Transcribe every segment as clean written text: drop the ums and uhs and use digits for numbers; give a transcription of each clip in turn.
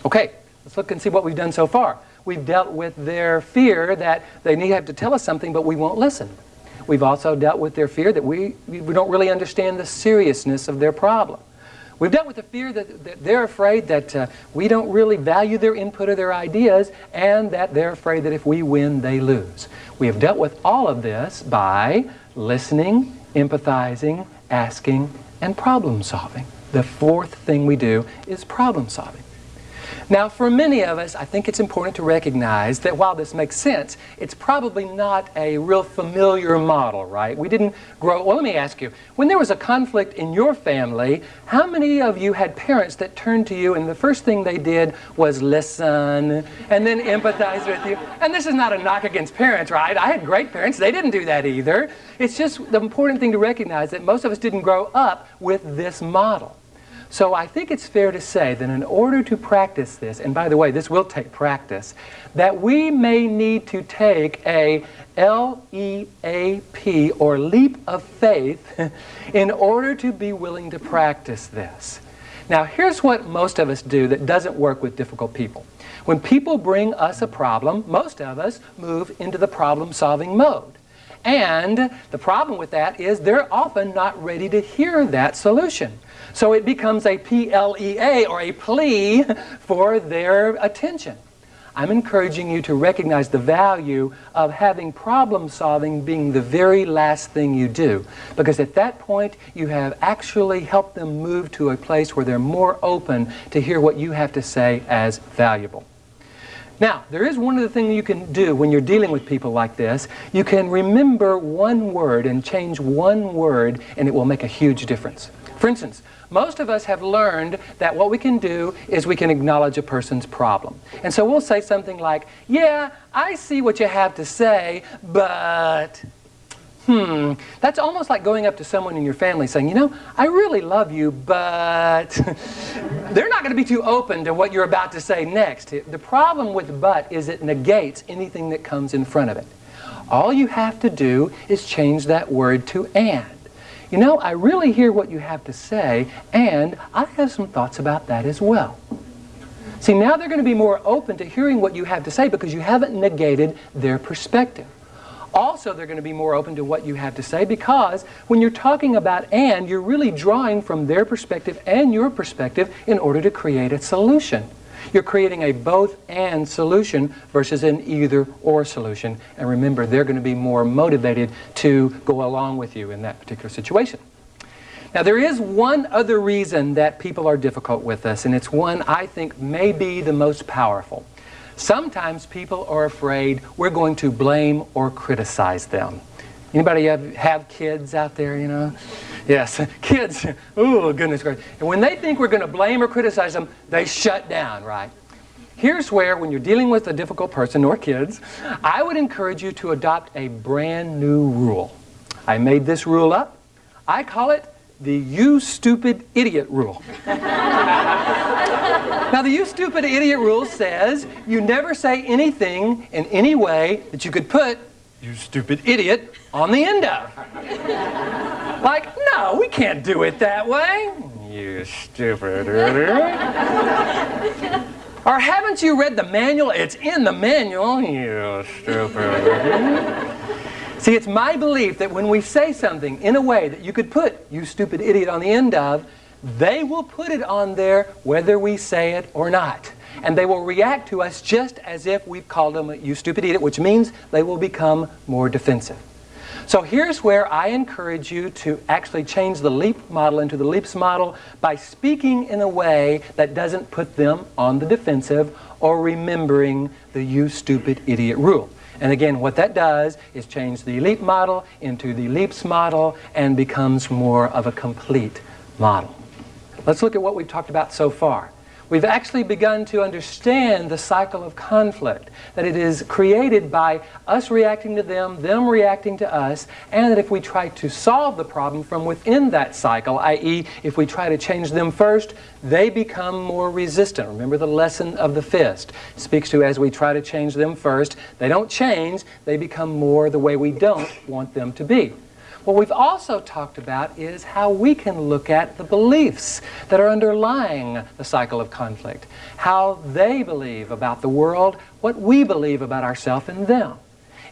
Okay, let's look and see what we've done so far. We've dealt with their fear that they have to tell us something, but we won't listen. We've also dealt with their fear that we don't really understand the seriousness of their problem. We've dealt with the fear that they're afraid that we don't really value their input or their ideas, and that they're afraid that if we win, they lose. We have dealt with all of this by listening, empathizing, asking, and problem solving. The fourth thing we do is problem solving. Now, for many of us, I think it's important to recognize that while this makes sense, it's probably not a real familiar model, right? We didn't grow... Well, let me ask you, when there was a conflict in your family, how many of you had parents that turned to you and the first thing they did was listen and then empathize with you? And this is not a knock against parents, right? I had great parents. They didn't do that either. It's just the important thing to recognize that most of us didn't grow up with this model. So I think it's fair to say that in order to practice this, and by the way, this will take practice, that we may need to take a LEAP, or leap of faith, in order to be willing to practice this. Now, here's what most of us do that doesn't work with difficult people. When people bring us a problem, most of us move into the problem-solving mode. And the problem with that is they're often not ready to hear that solution. So it becomes a PLEA, or a plea for their attention. I'm encouraging you to recognize the value of having problem solving being the very last thing you do. Because at that point, you have actually helped them move to a place where they're more open to hear what you have to say as valuable. Now, there is one other thing you can do when you're dealing with people like this. You can remember one word and change one word, and it will make a huge difference. For instance, most of us have learned that what we can do is we can acknowledge a person's problem. And so we'll say something like, yeah, I see what you have to say, but... That's almost like going up to someone in your family saying, you know, I really love you, but... They're not going to be too open to what you're about to say next. The problem with but is it negates anything that comes in front of it. All you have to do is change that word to and. You know, I really hear what you have to say, and I have some thoughts about that as well. See, now they're going to be more open to hearing what you have to say because you haven't negated their perspective. Also, they're going to be more open to what you have to say because when you're talking about and, you're really drawing from their perspective and your perspective in order to create a solution. You're creating a both and solution versus an either or solution. And remember, they're going to be more motivated to go along with you in that particular situation. Now, there is one other reason that people are difficult with us, and it's one I think may be the most powerful. Sometimes people are afraid we're going to blame or criticize them. Anybody have kids out there, you know? Yes, kids, oh goodness gracious. And when they think we're going to blame or criticize them, they shut down, right? Here's where, when you're dealing with a difficult person or kids, I would encourage you to adopt a brand new rule. I made this rule up. I call it the you stupid idiot rule. Now, the you stupid idiot rule says you never say anything in any way that you could put you stupid idiot on the end of. Like, no, we can't do it that way. You stupid idiot. Or haven't you read the manual? It's in the manual. You stupid idiot. See, it's my belief that when we say something in a way that you could put you stupid idiot on the end of, they will put it on there whether we say it or not. And they will react to us just as if we've called them a you stupid idiot, which means they will become more defensive. So here's where I encourage you to actually change the leap model into the leaps model by speaking in a way that doesn't put them on the defensive or remembering the you stupid idiot rule. And again, what that does is change the leap model into the leaps model and becomes more of a complete model. Let's look at what we've talked about so far. We've actually begun to understand the cycle of conflict, that it is created by us reacting to them reacting to us, and that if we try to solve the problem from within that cycle, i.e. if we try to change them first, they become more resistant. Remember the lesson of the fist. It speaks to as we try to change them first, they don't change, they become more the way we don't want them to be. What we've also talked about is how we can look at the beliefs that are underlying the cycle of conflict, how they believe about the world, what we believe about ourselves and them.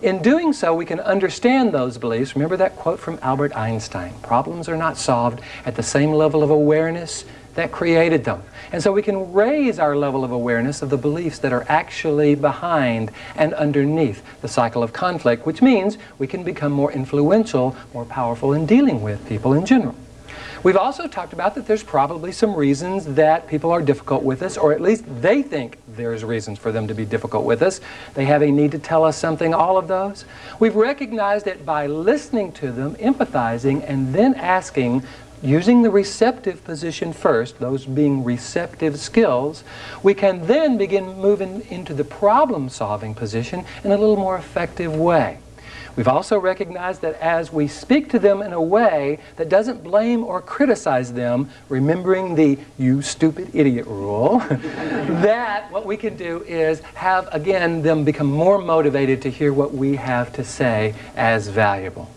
In doing so, we can understand those beliefs. Remember that quote from Albert Einstein, "Problems are not solved at the same level of awareness that created them." And so we can raise our level of awareness of the beliefs that are actually behind and underneath the cycle of conflict, which means we can become more influential, more powerful in dealing with people in general. We've also talked about that there's probably some reasons that people are difficult with us, or at least they think there's reasons for them to be difficult with us. They have a need to tell us something, all of those. We've recognized that by listening to them, empathizing, and then asking, using the receptive position first, those being receptive skills, we can then begin moving into the problem-solving position in a little more effective way. We've also recognized that as we speak to them in a way that doesn't blame or criticize them, remembering the "you stupid idiot" rule, that what we can do is have, again, them become more motivated to hear what we have to say as valuable.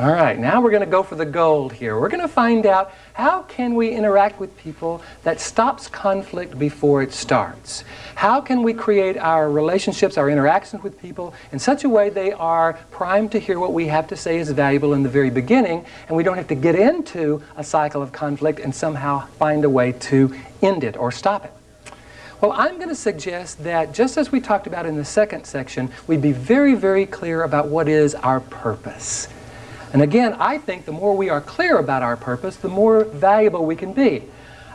All right, now we're going to go for the gold here. We're going to find out how can we interact with people that stops conflict before it starts. How can we create our relationships, our interactions with people in such a way they are primed to hear what we have to say is valuable in the very beginning, and we don't have to get into a cycle of conflict and somehow find a way to end it or stop it. Well, I'm going to suggest that just as we talked about in the second section, we be very, very clear about what is our purpose. And again, I think the more we are clear about our purpose, the more valuable we can be.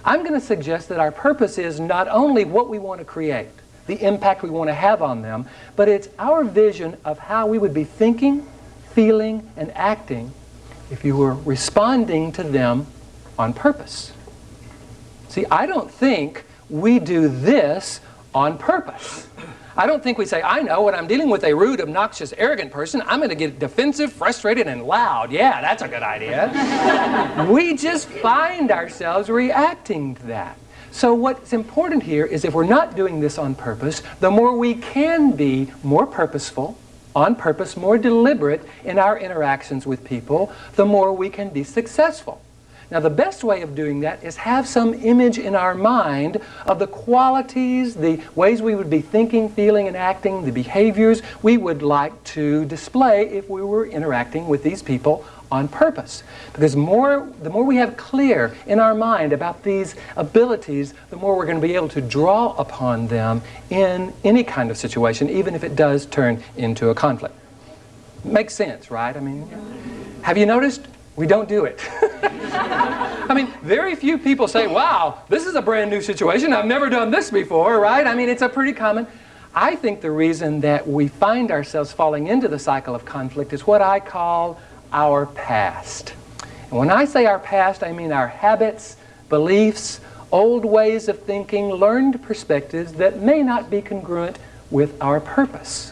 I'm going to suggest that our purpose is not only what we want to create, the impact we want to have on them, but it's our vision of how we would be thinking, feeling, and acting if you were responding to them on purpose. See, I don't think we do this on purpose. I don't think we say, I know when I'm dealing with a rude, obnoxious, arrogant person, I'm going to get defensive, frustrated, and loud. Yeah, that's a good idea. We just find ourselves reacting to that. So what's important here is if we're not doing this on purpose, the more we can be more purposeful, on purpose, more deliberate in our interactions with people, the more we can be successful. Now, the best way of doing that is have some image in our mind of the qualities, the ways we would be thinking, feeling, and acting, the behaviors we would like to display if we were interacting with these people on purpose. Because the more we have clear in our mind about these abilities, the more we're going to be able to draw upon them in any kind of situation, even if it does turn into a conflict. Makes sense, right? I mean, have you noticed? We don't do it. I mean, very few people say, wow, this is a brand new situation. I've never done this before, right? I mean, it's a pretty common. I think the reason that we find ourselves falling into the cycle of conflict is what I call our past. And when I say our past, I mean our habits, beliefs, old ways of thinking, learned perspectives that may not be congruent with our purpose.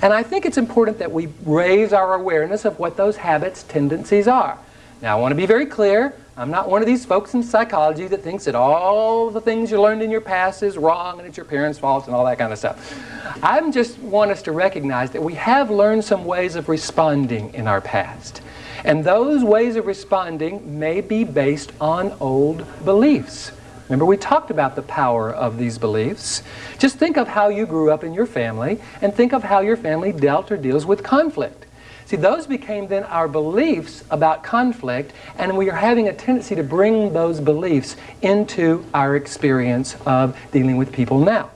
And I think it's important that we raise our awareness of what those habits, tendencies are. Now, I want to be very clear. I'm not one of these folks in psychology that thinks that all the things you learned in your past is wrong and it's your parents' fault and all that kind of stuff. I just want us to recognize that we have learned some ways of responding in our past. And those ways of responding may be based on old beliefs. Remember, we talked about the power of these beliefs. Just think of how you grew up in your family and think of how your family dealt or deals with conflict. See, those became then our beliefs about conflict, and we are having a tendency to bring those beliefs into our experience of dealing with people now.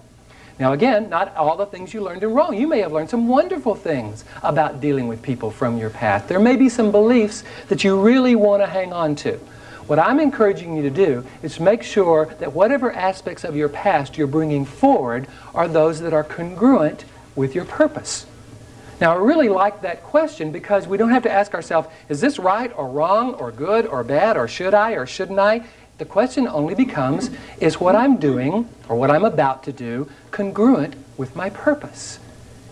Now again, not all the things you learned are wrong. You may have learned some wonderful things about dealing with people from your past. There may be some beliefs that you really want to hang on to. What I'm encouraging you to do is make sure that whatever aspects of your past you're bringing forward are those that are congruent with your purpose. Now, I really like that question because we don't have to ask ourselves, is this right or wrong or good or bad or should I or shouldn't I? The question only becomes, is what I'm doing or what I'm about to do congruent with my purpose?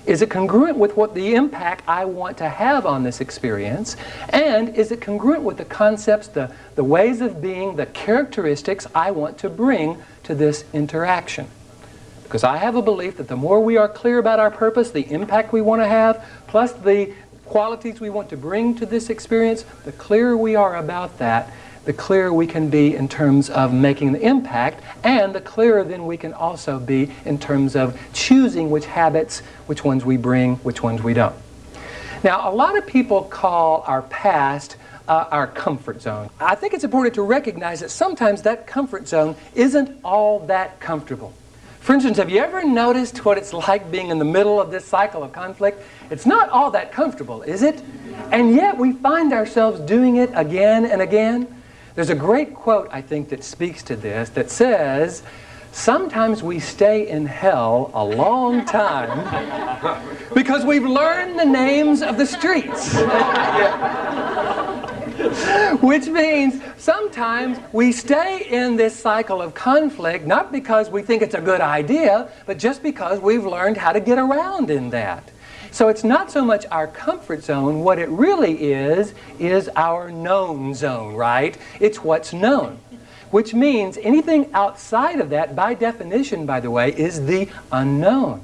Is it congruent with what the impact I want to have on this experience? And is it congruent with the concepts, the ways of being, the characteristics I want to bring to this interaction? Because I have a belief that the more we are clear about our purpose, the impact we want to have, plus the qualities we want to bring to this experience, the clearer we are about that, the clearer we can be in terms of making the impact, and the clearer then we can also be in terms of choosing which habits, which ones we bring, which ones we don't. Now, a lot of people call our past our comfort zone. I think it's important to recognize that sometimes that comfort zone isn't all that comfortable. For instance, have you ever noticed what it's like being in the middle of this cycle of conflict? It's not all that comfortable, is it? And yet we find ourselves doing it again and again. There's a great quote, I think, that speaks to this, that says, sometimes we stay in hell a long time because we've learned the names of the streets. Which means sometimes we stay in this cycle of conflict not because we think it's a good idea, but just because we've learned how to get around in that. So it's not so much our comfort zone. What it really is our known zone, right? It's what's known. Which means anything outside of that, by definition, by the way, is the unknown.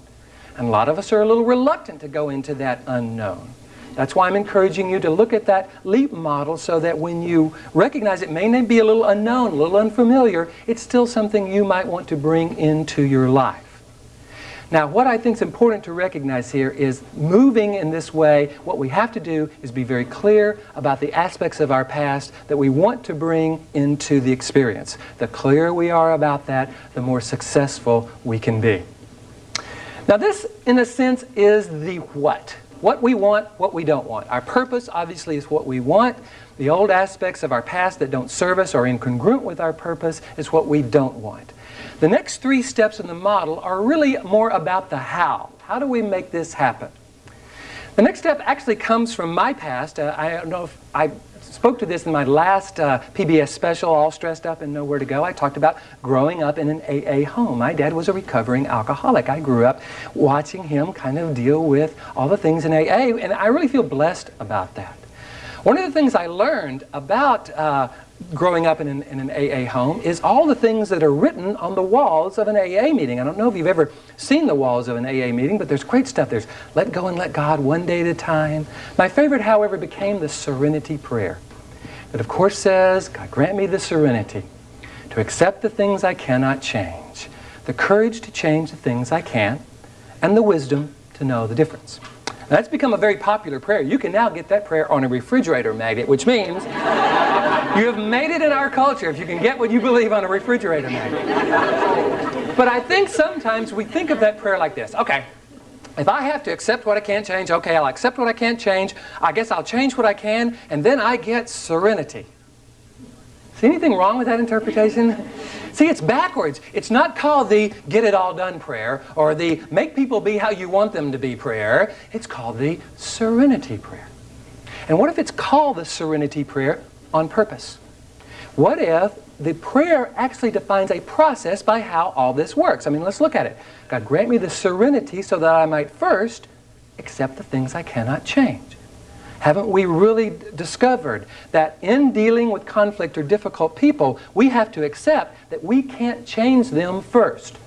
And a lot of us are a little reluctant to go into that unknown. That's why I'm encouraging you to look at that LEAP model so that when you recognize it may be a little unknown, a little unfamiliar, it's still something you might want to bring into your life. Now, what I think is important to recognize here is moving in this way, what we have to do is be very clear about the aspects of our past that we want to bring into the experience. The clearer we are about that, the more successful we can be. Now, this, in a sense, is the what. What we want, what we don't want. Our purpose, obviously, is what we want. The old aspects of our past that don't serve us or incongruent with our purpose is what we don't want. The next three steps in the model are really more about the how. How do we make this happen? The next step actually comes from my past. I don't know if I spoke to this in my last PBS special, All Stressed Up and Nowhere to Go. I talked about growing up in an AA home. My dad was a recovering alcoholic. I grew up watching him kind of deal with all the things in AA, and I really feel blessed about that. One of the things I learned about growing up in an AA home is all the things that are written on the walls of an AA meeting. I don't know if you've ever seen the walls of an AA meeting, but there's great stuff. There's let go and let God one day at a time. My favorite, however, became the serenity prayer. That, of course, says, God, grant me the serenity to accept the things I cannot change, the courage to change the things I can, and the wisdom to know the difference. Now, that's become a very popular prayer. You can now get that prayer on a refrigerator magnet, which means you have made it in our culture if you can get what you believe on a refrigerator magnet. But I think sometimes we think of that prayer like this. Okay, if I have to accept what I can't change, okay, I'll accept what I can't change. I guess I'll change what I can, and then I get serenity. See anything wrong with that interpretation? See, it's backwards. It's not called the get it all done prayer or the make people be how you want them to be prayer. It's called the serenity prayer. And what if it's called the serenity prayer on purpose? What if the prayer actually defines a process by how all this works? I mean, let's look at it. God, grant me the serenity so that I might first accept the things I cannot change. Haven't we really discovered that in dealing with conflict or difficult people, we have to accept that we can't change them first.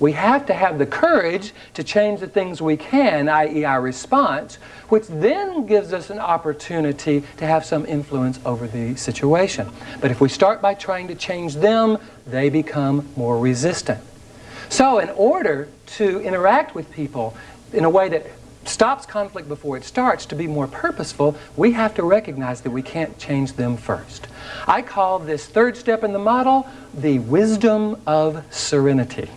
We have to have the courage to change the things we can, i.e. our response, which then gives us an opportunity to have some influence over the situation. But if we start by trying to change them, they become more resistant. So in order to interact with people in a way that stops conflict before it starts, to be more purposeful, we have to recognize that we can't change them first. I call this third step in the model the wisdom of serenity.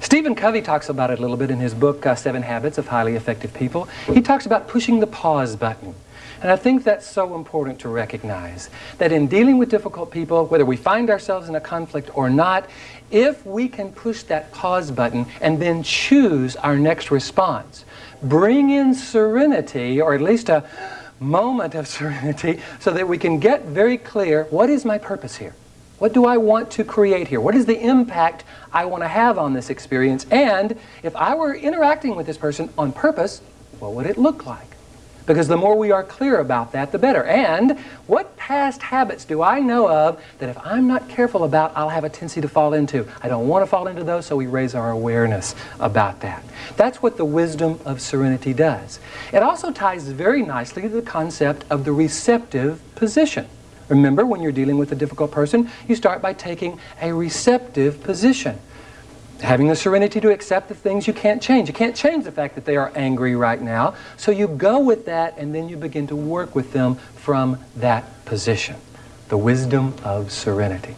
Stephen Covey talks about it a little bit in his book, 7 Habits of Highly Effective People. He talks about pushing the pause button. And I think that's so important to recognize, that in dealing with difficult people, whether we find ourselves in a conflict or not, if we can push that pause button and then choose our next response, bring in serenity, or at least a moment of serenity, so that we can get very clear, what is my purpose here? What do I want to create here? What is the impact I want to have on this experience? And if I were interacting with this person on purpose, what would it look like? Because the more we are clear about that, the better. And what past habits do I know of that if I'm not careful about, I'll have a tendency to fall into? I don't want to fall into those, so we raise our awareness about that. That's what the wisdom of serenity does. It also ties very nicely to the concept of the receptive position. Remember, when you're dealing with a difficult person, you start by taking a receptive position. Having the serenity to accept the things you can't change. You can't change the fact that they are angry right now. So you go with that and then you begin to work with them from that position. The wisdom of serenity.